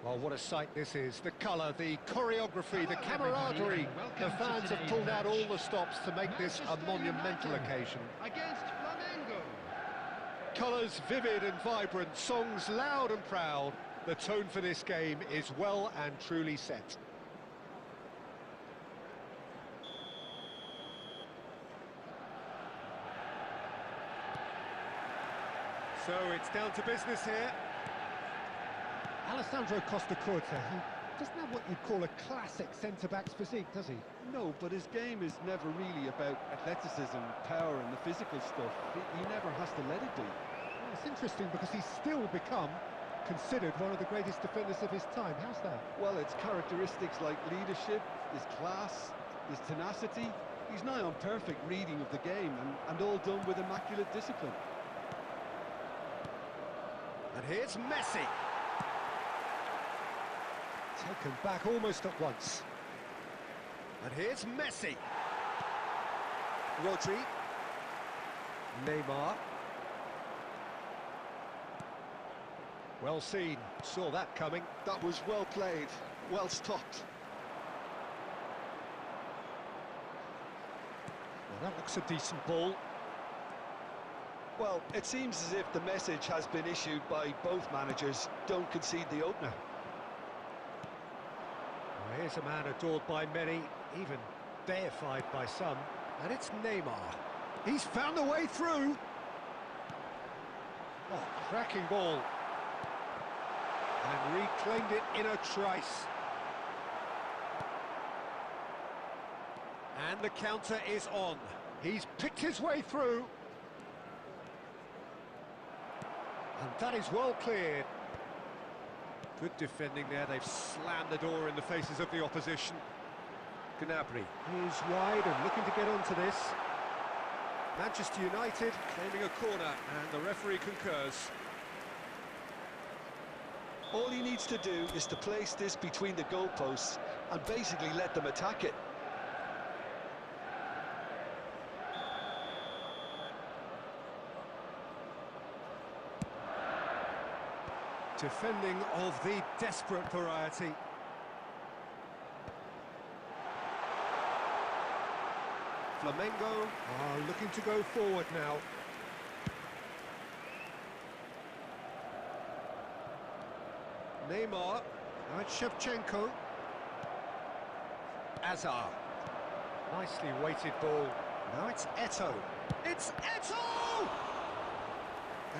Well, what a sight this is. The colour, the choreography, the camaraderie. The fans have pulled out all the stops to make this a monumental occasion. Against Flamengo. Colours vivid and vibrant, songs loud and proud. The tone for this game is well and truly set. So it's down to business here. Alessandro Costa-Curta, he doesn't have what you'd call a classic centre-back's physique, does he? No, but his game is never really about athleticism, power and the physical stuff. He never has to let it be. Well, it's interesting because he's still become considered one of the greatest defenders of his time. How's that? Well, it's characteristics like leadership, his class, his tenacity. He's nigh on perfect reading of the game and all done with immaculate discipline. And here's Messi. Taken back almost at once. And here's Messi. Rodri. Neymar. Well seen, saw that coming. That was well played, well stopped. Well, that looks a decent ball. Well, it seems as if the message has been issued by both managers: don't concede the opener. Well, here's a man adored by many, even deified by some, and it's Neymar. He's found a way through. Oh, cracking ball. And reclaimed it in a trice. And the counter is on. He's picked his way through. And that is well cleared. Good defending there. They've slammed the door in the faces of the opposition. Gnabry is wide and looking to get onto this. Manchester United claiming a corner, and the referee concurs. All he needs to do is to place this between the goalposts and basically let them attack it. Defending of the desperate variety. Flamengo are looking to go forward now. Neymar, now it's Shevchenko. Azar. Nicely weighted ball. Now it's Eto'o. It's Eto'o!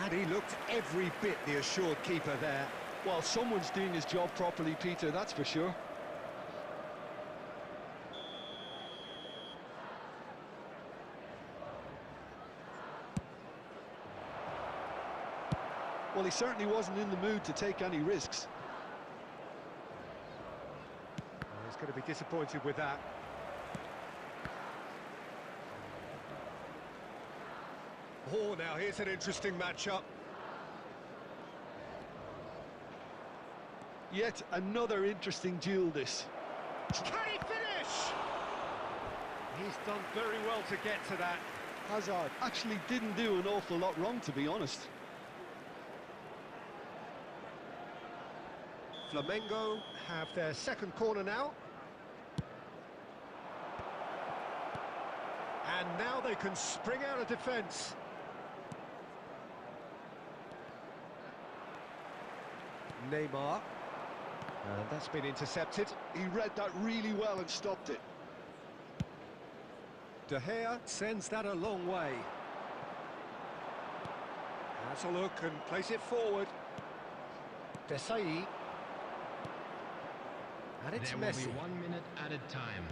And he looked every bit the assured keeper there. Well, someone's doing his job properly, Peter, that's for sure. Well, he certainly wasn't in the mood to take any risks. Well, he's going to be disappointed with that. Oh, now here's an interesting matchup. Yet another interesting duel, this. Can he finish? He's done very well to get to that. Hazard actually didn't do an awful lot wrong, to be honest. Flamengo have their second corner now. And now they can spring out of defence. Neymar. And that's been intercepted. He read that really well and stopped it. De Gea sends that a long way. Has a look and place it forward. Desai. And it's There Messi. will be 1 minute added time.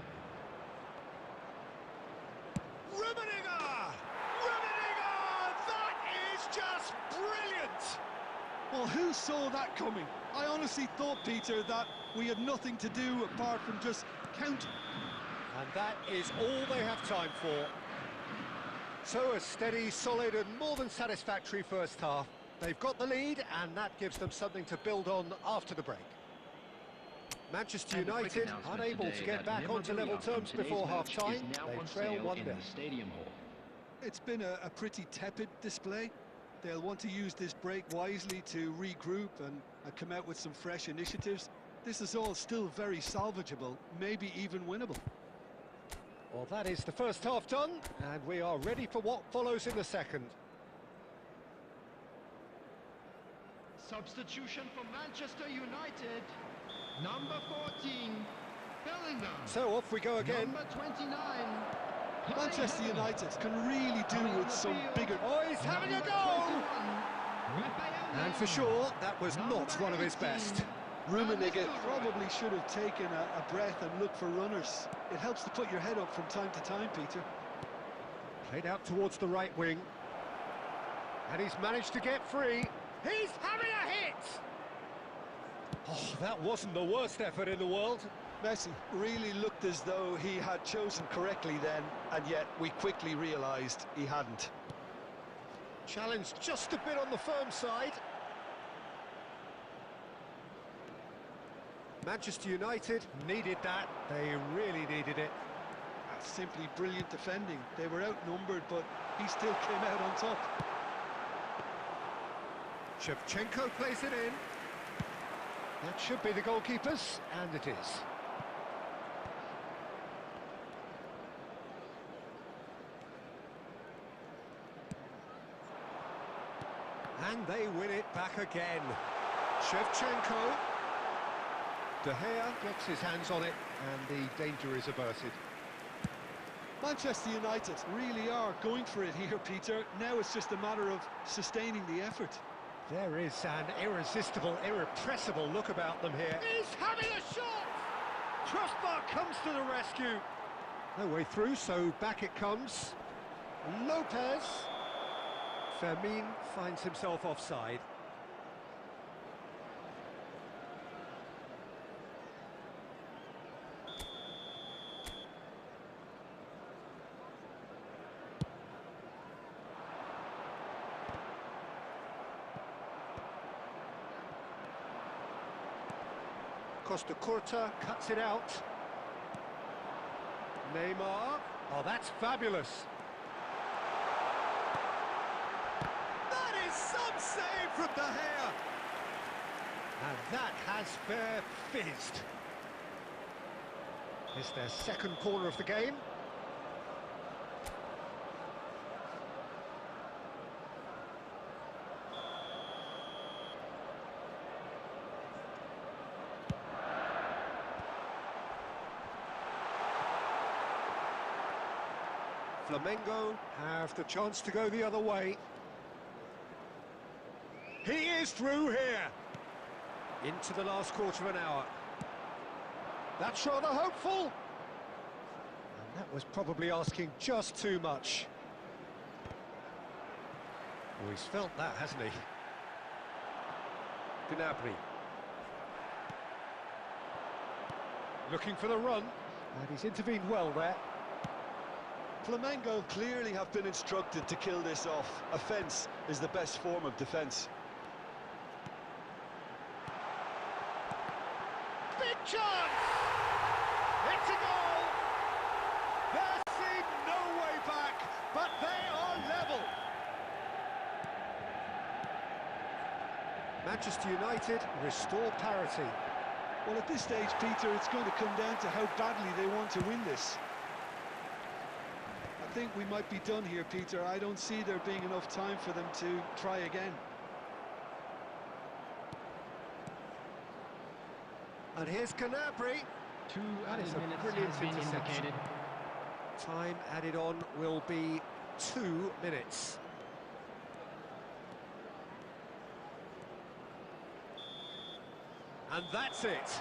Rummenigge! Rummenigge! That is just brilliant! Well, who saw that coming? I honestly thought, Peter, that we had nothing to do apart from just counting. And that is all they have time for. So a steady, solid and more than satisfactory first half. They've got the lead and that gives them something to build on after the break. Manchester United unable to get back onto level terms before half-time. They trail 1-0. It's been a pretty tepid display. They'll want to use this break wisely to regroup and and come out with some fresh initiatives, this is all still very salvageable, maybe even winnable. Well, that is the first half done, and we are ready for what follows in the second. Substitution for Manchester United. Number 14, Bellingham. So off we go again. Number 29. Manchester United can really do with some bigger... Oh, he's having a go! And for sure, that was not one of his best. Rummenigge probably should have taken a breath and looked for runners. It helps to put your head up from time to time, Peter. Played out towards the right wing. And he's managed to get free. He's having a hit! Oh, that wasn't the worst effort in the world. Messi really looked as though he had chosen correctly then, and yet we quickly realised he hadn't. Challenged just a bit on the firm side. Manchester United needed that. They really needed it. That's simply brilliant defending. They were outnumbered, but he still came out on top. Shevchenko plays it in. That should be the goalkeeper's, and it is. And they win it back again. Shevchenko. De Gea gets his hands on it, and the danger is averted. Manchester United really are going for it here, Peter. Now it's just a matter of sustaining the effort. There is an irresistible, irrepressible look about them here. He's having a shot! Crossbar comes to the rescue. No way through, so back it comes. Lopez. Fermin finds himself offside. Costa Curta cuts it out. Neymar. Oh, that's fabulous. That is some save from De Gea. And that has fair fizzed. It's their second corner of the game. Flamengo have the chance to go the other way. He is through here. Into the last quarter of an hour. That's rather hopeful. And that was probably asking just too much. Oh, he's felt that, hasn't he? Gnabry. Looking for the run. And he's intervened well there. Flamengo clearly have been instructed to kill this off. Offence is the best form of defence. Big chance! It's a goal! There seemed no way back, but they are level. Manchester United restore parity. Well, at this stage, Peter, it's going to come down to how badly they want to win this. I think we might be done here, Peter. I don't see there being enough time for them to try again. And here's Gnabry. That is a brilliant interception. Time added on will be 2 minutes. And that's it.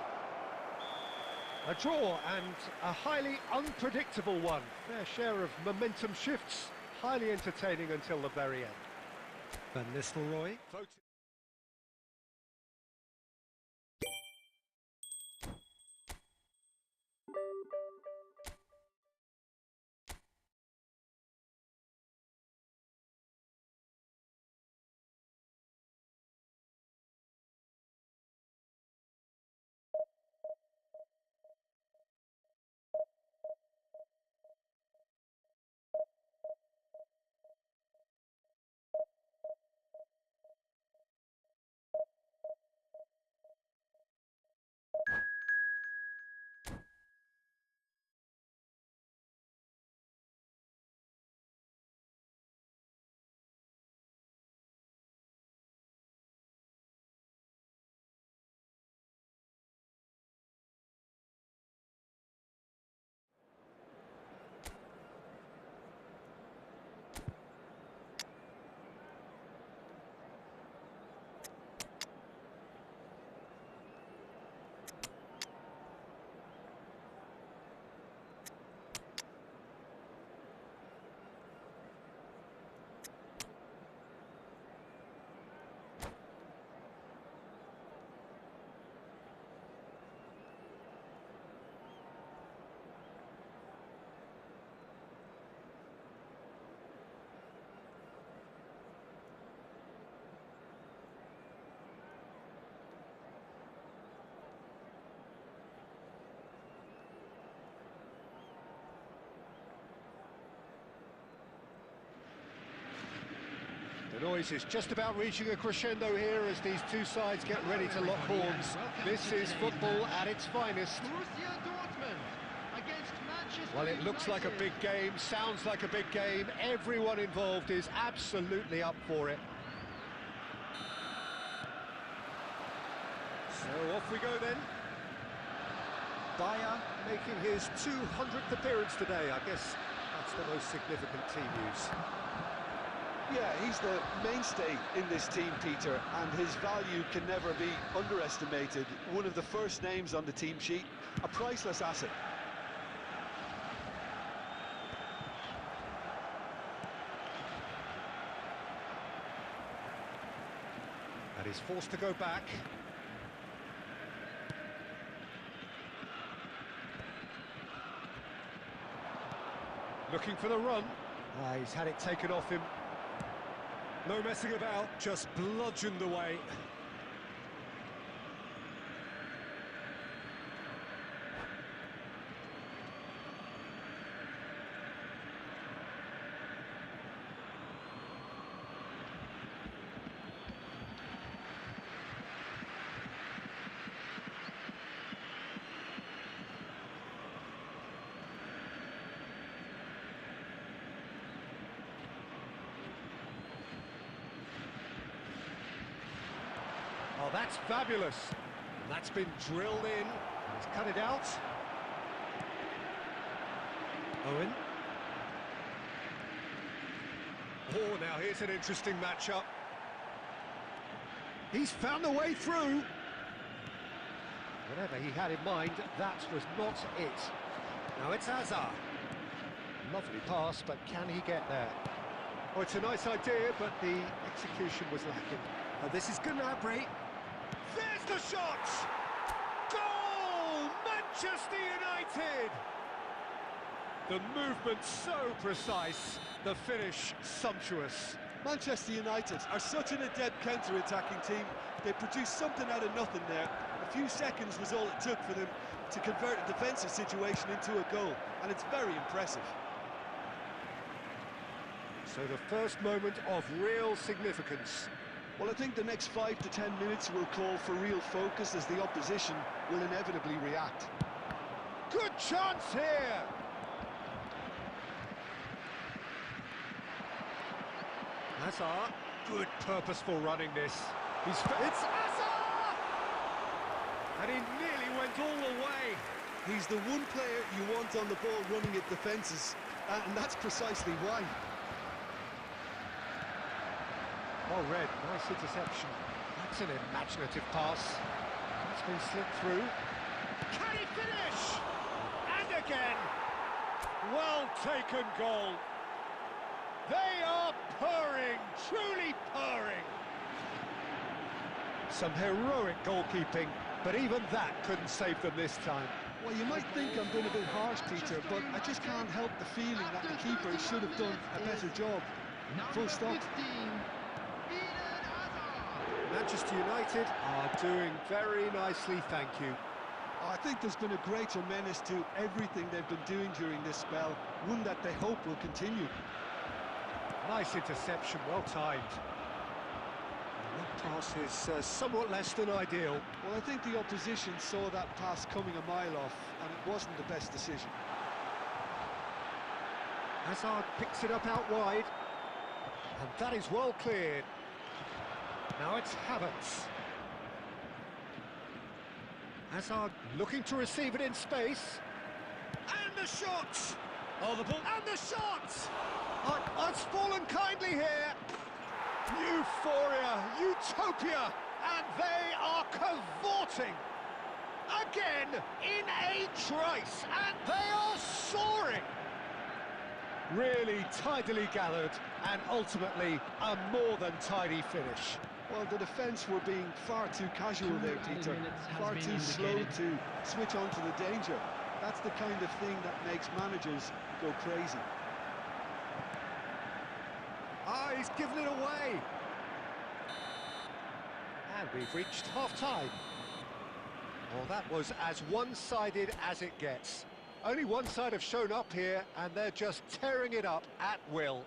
A draw and a highly unpredictable one. Fair share of momentum shifts, highly entertaining until the very end. Van Nistelrooy. The noise is just about reaching a crescendo here as these two sides get ready to lock horns. This is football at its finest. Borussia Dortmund against Manchester Well, it looks like a big game, sounds like a big game. Everyone involved is absolutely up for it. So off we go then. Bayer making his 200th appearance today. I guess that's the most significant team news. Yeah, he's the mainstay in this team, Peter, and his value can never be underestimated. One of the first names on the team sheet, a priceless asset. And he's forced to go back. Looking for the run. He's had it taken off him. No messing about, just bludgeoned away. Oh, that's fabulous. That's been drilled in. He's cut it out. Owen. Oh, now here's an interesting matchup. He's found a way through. Whatever he had in mind, that was not it. Now it's Hazard. Lovely pass, but can he get there? Oh, it's a nice idea, but the execution was lacking. Oh, this is Gnabry. There's the shot! Goal! Manchester United! The movement so precise, the finish sumptuous. Manchester United are such an adept counter-attacking team. They produced something out of nothing there. A few seconds was all it took for them to convert a defensive situation into a goal, and it's very impressive. So the first moment of real significance. Well, I think the next 5 to 10 minutes will call for real focus as the opposition will inevitably react. Good chance here! Hazard, good purposeful running this. It's Hazard! And he nearly went all the way. He's the one player you want on the ball running at defences, and that's precisely why. Oh, Red, nice interception. That's an imaginative pass. That's been slipped through. Can he finish? And again. Well taken goal. They are purring, truly purring. Some heroic goalkeeping, but even that couldn't save them this time. Well, you might think I'm being a bit harsh, Peter, but I just can't help the feeling that the keeper should have done a better job. Full stop. 15, Eden Hazard. Manchester United are doing very nicely, thank you. I think there's been a greater menace to everything they've been doing during this spell, one that they hope will continue. Nice interception, well timed. That pass is somewhat less than ideal. Well, I think the opposition saw that pass coming a mile off, and it wasn't the best decision. Hazard picks it up out wide, and that is well cleared. Now it's Havertz. Hazard looking to receive it in space. And the shot! Oh, the ball. And the shot! Oh, it's fallen kindly here. Euphoria, utopia, and they are cavorting. Again, in a trice, and they are soaring. Really tidily gathered, and ultimately a more than tidy finish. Well, the defence were being far too casual there, Peter. Far too slow to switch on to the danger. That's the kind of thing that makes managers go crazy. Ah, he's given it away. And we've reached half-time. Well, that was as one-sided as it gets. Only one side have shown up here, and they're just tearing it up at will.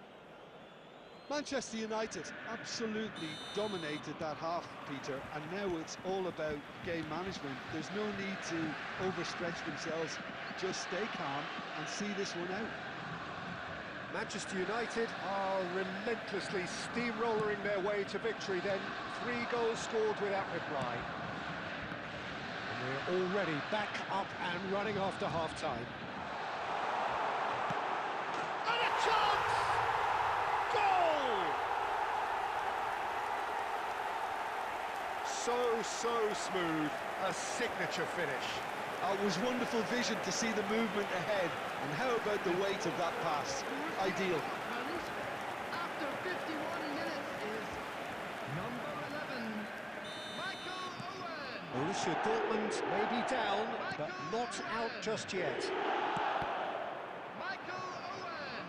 Manchester United absolutely dominated that half, Peter, and now it's all about game management. There's no need to overstretch themselves. Just stay calm and see this one out. Manchester United are relentlessly steamrollering their way to victory then. 3 goals scored without reply. And we're already back up and running after half-time. And a chance! Goal! So smooth. A signature finish. It was wonderful vision to see the movement ahead, and how about the weight of that pass? Ideal. After 51 minutes is number 11, Michael Owen. Borussia Dortmund may be down, but not out just yet. Michael Owen.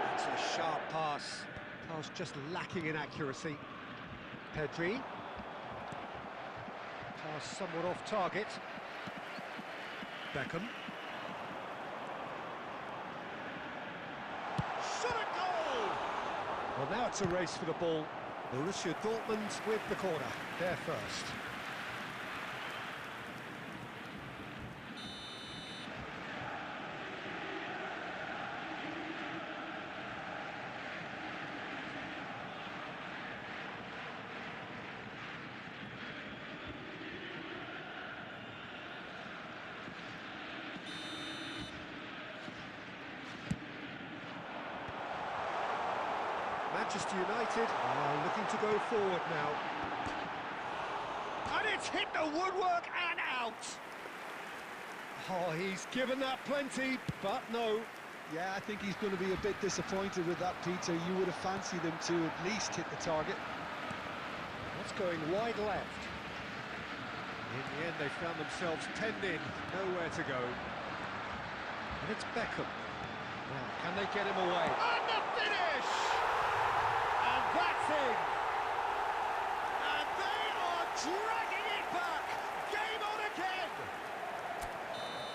That's a sharp pass. Pass just lacking in accuracy. Pedri. Pass somewhat off target. Beckham. Shot a goal! Well, now it's a race for the ball. Borussia Dortmund with the corner. They're first. Manchester United are looking to go forward now. And it's hit the woodwork and out! Oh, he's given that plenty, but no. Yeah, I think he's going to be a bit disappointed with that, Peter. You would have fancied him to at least hit the target. That's going wide left. In the end, they found themselves penned in, nowhere to go. And it's Beckham. Now, can they get him away? And the finish! And that's in! And they are dragging it back! Game on again!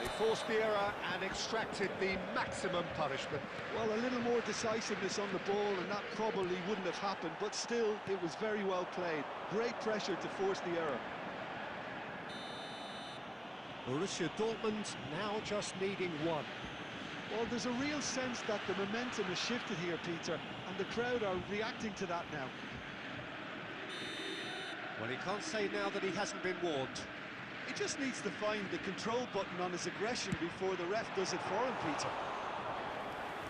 They forced the error and extracted the maximum punishment. Well, a little more decisiveness on the ball, and that probably wouldn't have happened, but still, it was very well played. Great pressure to force the error. Borussia Dortmund now just needing one. Well, there's a real sense that the momentum has shifted here, Peter, and the crowd are reacting to that now. Well, he can't say now that he hasn't been warned. He just needs to find the control button on his aggression before the ref does it for him, Peter.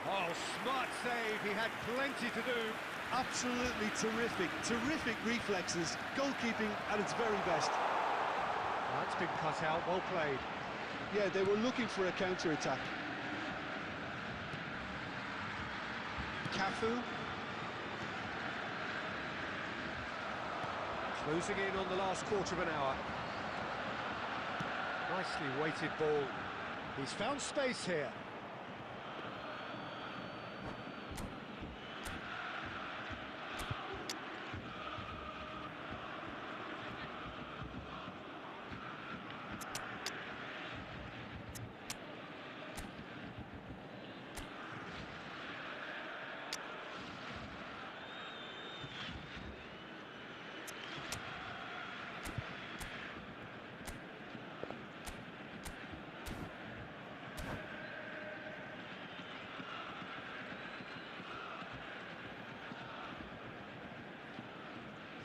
Oh, smart save. He had plenty to do. Absolutely terrific reflexes, goalkeeping at its very best. That's been cut out, well played. Yeah, they were looking for a counter-attack. Cafu. Closing in on the last quarter of an hour. Nicely weighted ball. He's found space here.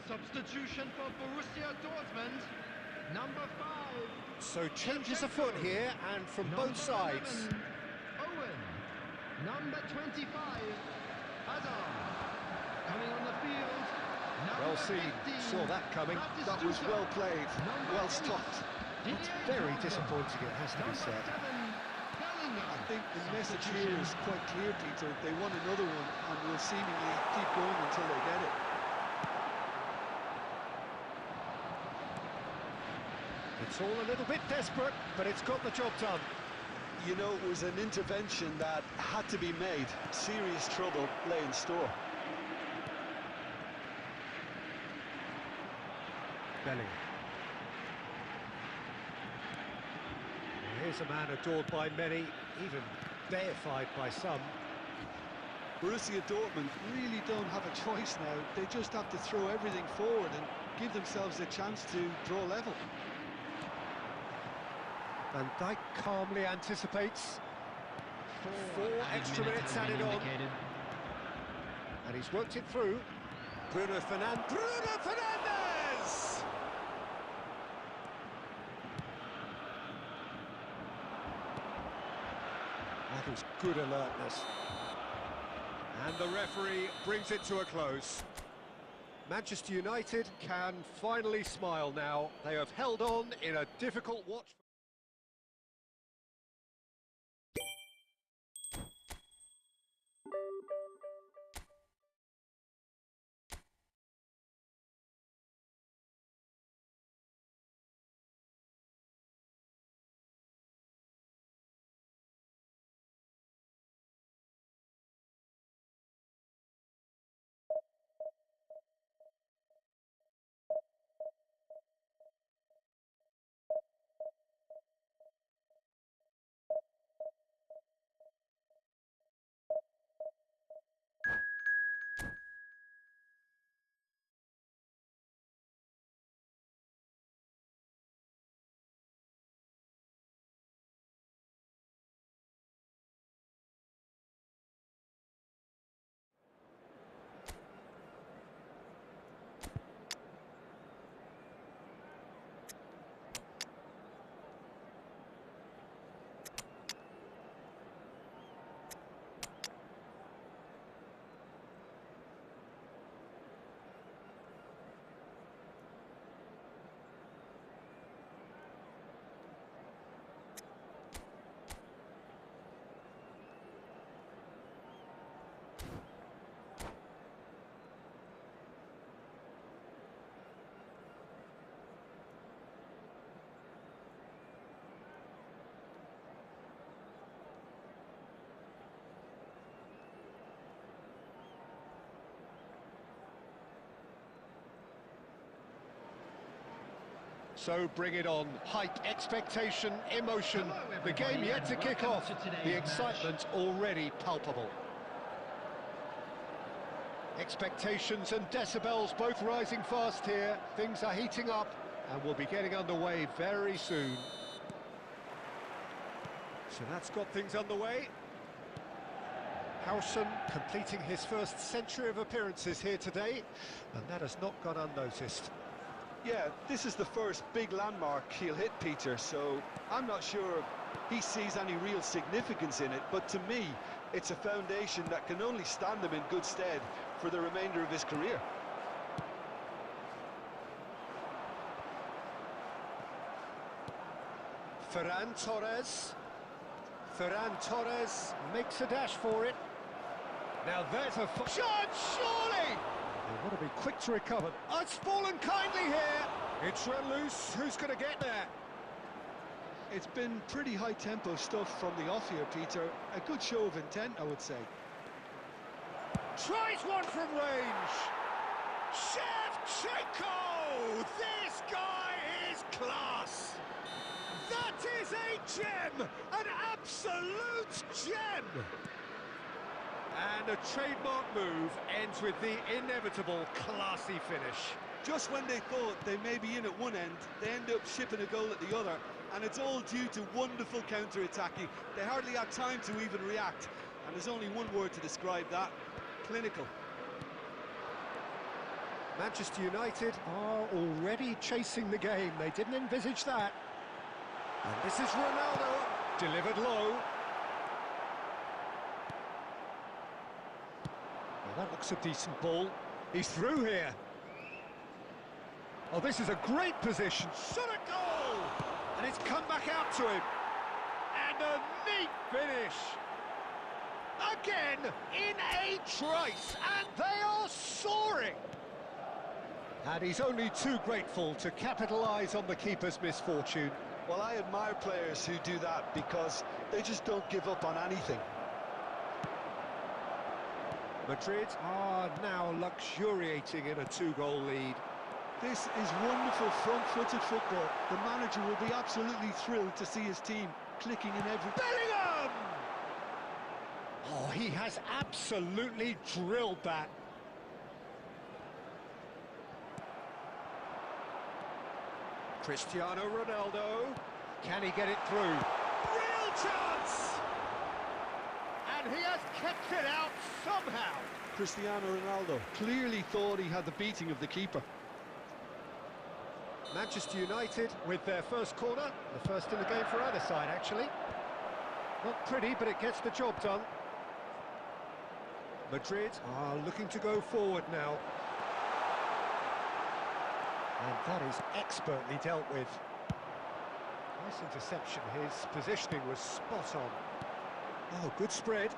Substitution for Borussia Dortmund, number 5. So changes afoot here, and from both sides. 11, Owen, number 25, Hazard, coming on the field, Well number seen, 15, saw that coming. That was well played, well stopped. It's very disappointing, it has to be said. I think the message here is quite clear, Peter. They want another one and will seemingly keep going until they get it. It's all a little bit desperate, but it's got the job done. You know, it was an intervention that had to be made. Serious trouble lay in store. Bellingham. Here's a man adored by many, even deified by some. Borussia Dortmund really don't have a choice now. They just have to throw everything forward and give themselves a chance to draw level. Van Dijk calmly anticipates. Four extra minutes added on. And he's worked it through. Bruno Fernandes! That is good alertness. And the referee brings it to a close. Manchester United can finally smile now. They have held on in a difficult watch. So bring it on. Hype, expectation, emotion. The game yet to kick off. The excitement already palpable. Expectations and decibels both rising fast here. Things are heating up and we'll be getting underway very soon. So that's got things underway. Howson completing his first century of appearances here today, and that has not gone unnoticed. Yeah, this is the first big landmark he'll hit, Peter, so I'm not sure he sees any real significance in it, but to me, it's a foundation that can only stand him in good stead for the remainder of his career. Ferran Torres. Ferran Torres makes a dash for it. Now there's a shot, surely! They want to be quick to recover. Oh, it's fallen kindly here. It's run loose. Who's going to get there? It's been pretty high-tempo stuff from the off here, Peter. A good show of intent, I would say. Tries one from range. Shevchenko! This guy is class. That is a gem, an absolute gem. And a trademark move ends with the inevitable classy finish. Just when they thought they may be in at one end, they end up shipping a goal at the other, and it's all due to wonderful counter-attacking. They hardly had time to even react, and there's only one word to describe that: clinical. Manchester United are already chasing the game. They didn't envisage that. And this is Ronaldo, delivered low. Well, that looks a decent ball. He's through here. Oh, this is a great position. Shot a goal! And it's come back out to him. And a neat finish. Again, in a trice, and they are soaring. And he's only too grateful to capitalise on the keeper's misfortune. Well, I admire players who do that because they just don't give up on anything. Madrid are now luxuriating in a two-goal lead. This is wonderful front-footed football. The manager will be absolutely thrilled to see his team clicking in every... Bellingham! Oh, he has absolutely drilled that. Cristiano Ronaldo. Can he get it through? Real chance! And he has kept it out somehow. Cristiano Ronaldo clearly thought he had the beating of the keeper. Manchester United with their first corner, the first in the game for either side, actually. Not pretty, but it gets the job done. Madrid are looking to go forward now. And that is expertly dealt with. Nice interception, his positioning was spot on. Oh, good spread.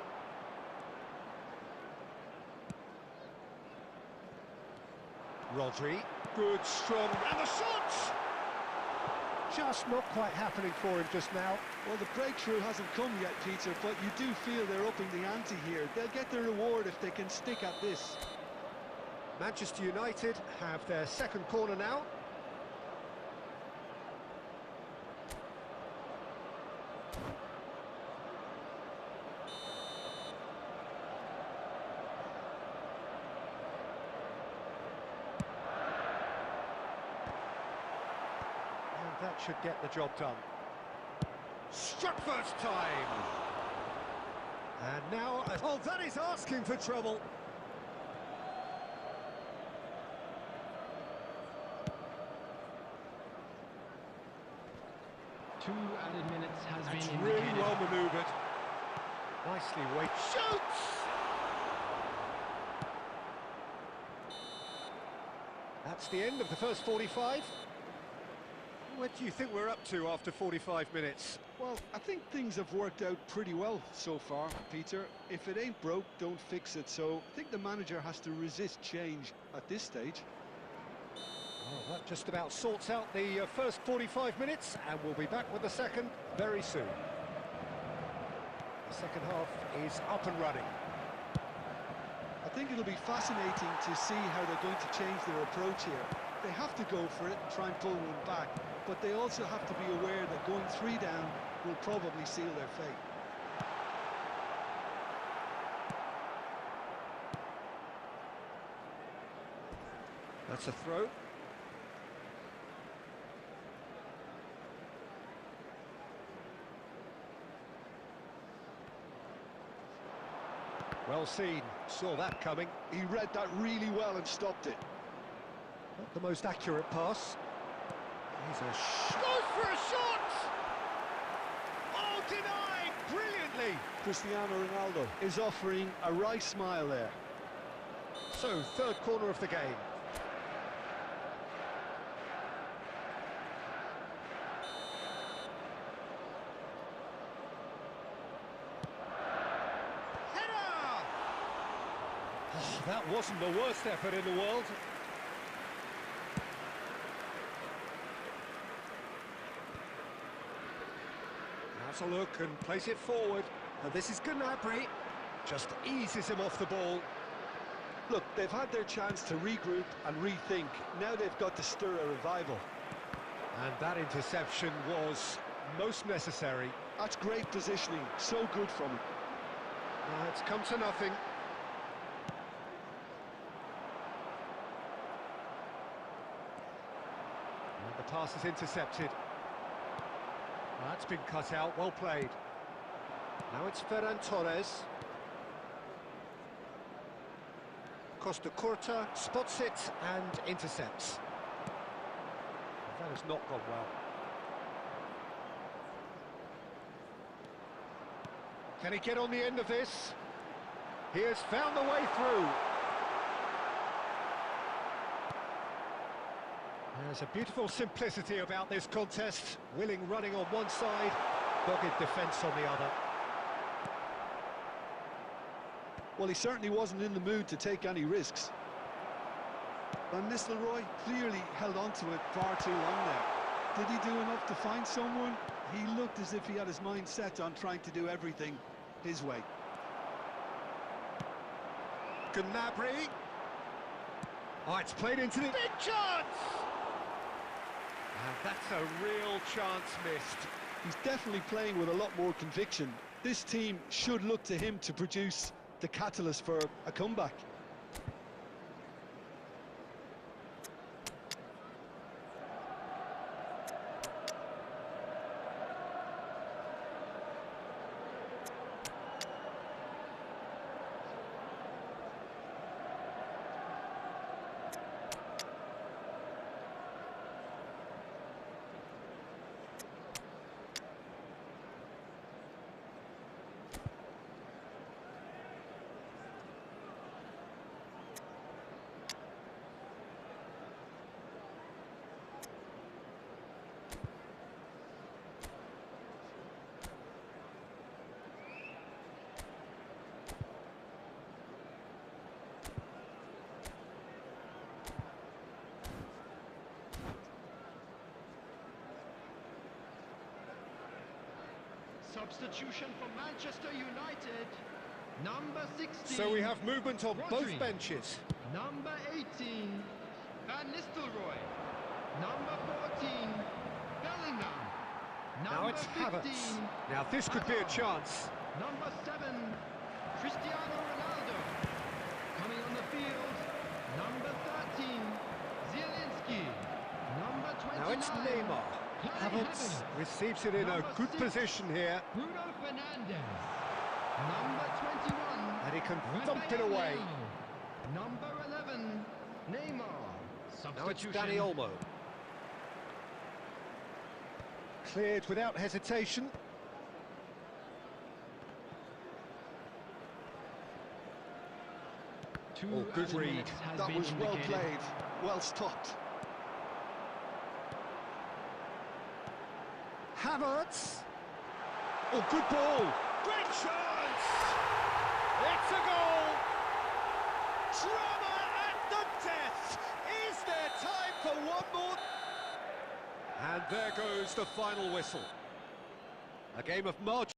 Rodri, good, strong, and the shot! Just not quite happening for him just now. Well, the breakthrough hasn't come yet, Peter, but you do feel they're upping the ante here. They'll get their reward if they can stick at this. Manchester United have their second corner now. That should get the job done. Struck first time. And now, oh, that is asking for trouble. Two added minutes has That's been really indicated. well manoeuvred. Nicely weighted. Shoots! That's the end of the first 45. What do you think we're up to after 45 minutes? Well, I think things have worked out pretty well so far, Peter. If it ain't broke, don't fix it. So I think the manager has to resist change at this stage. Well, that just about sorts out the first 45 minutes, and we'll be back with the second very soon. The second half is up and running. I think it'll be fascinating to see how they're going to change their approach here. They have to go for it and try and pull one back, but they also have to be aware that going 3 down will probably seal their fate. That's a throw. Well seen, saw that coming. He read that really well and stopped it. Not the most accurate pass. He's goes for a shot! Oh, denied brilliantly! Cristiano Ronaldo is offering a wry smile there. So, third corner of the game. Header! Oh, that wasn't the worst effort in the world. Has a look and plays it forward. And this is Gnabry. Just eases him off the ball. Look, they've had their chance to regroup and rethink. Now they've got to stir a revival. And that interception was most necessary. That's great positioning. So good from him. It's come to nothing. And the pass is intercepted. That's been cut out, well played. Now it's Ferran Torres. Costa Curta spots it and intercepts. That has not gone well. Can he get on the end of this? He has found the way through. There's a beautiful simplicity about this contest. Willing running on one side, dogged defence on the other. Well, he certainly wasn't in the mood to take any risks. Van Nistelrooy clearly held on to it far too long there. Did he do enough to find someone? He looked as if he had his mind set on trying to do everything his way. Gnabry. Oh, it's played into the big chance! And that's a real chance missed. He's definitely playing with a lot more conviction. This team should look to him to produce the catalyst for a comeback. Substitution for Manchester United. Number 16. So we have movement on both Rodri. benches. Number 18. Van Nistelrooy. Number 14. Bellingham. Now it's Havertz. Now this could be a chance. Number 7. Cristiano Ronaldo. Coming on the field. Number 13. Zielinski. Number 29. Now it's Neymar. Havertz receives it in a good position here. Bruno Fernandes. Number 21. And he can thump it away. Number 11. Neymar. Now it's Substitution. Dani Olmo. Cleared without hesitation. Oh, good read. That was well played, well stopped. Havertz. Oh, good ball. Great chance. It's a goal. Drama at the death. Is there time for one more? And there goes the final whistle. A game of margin.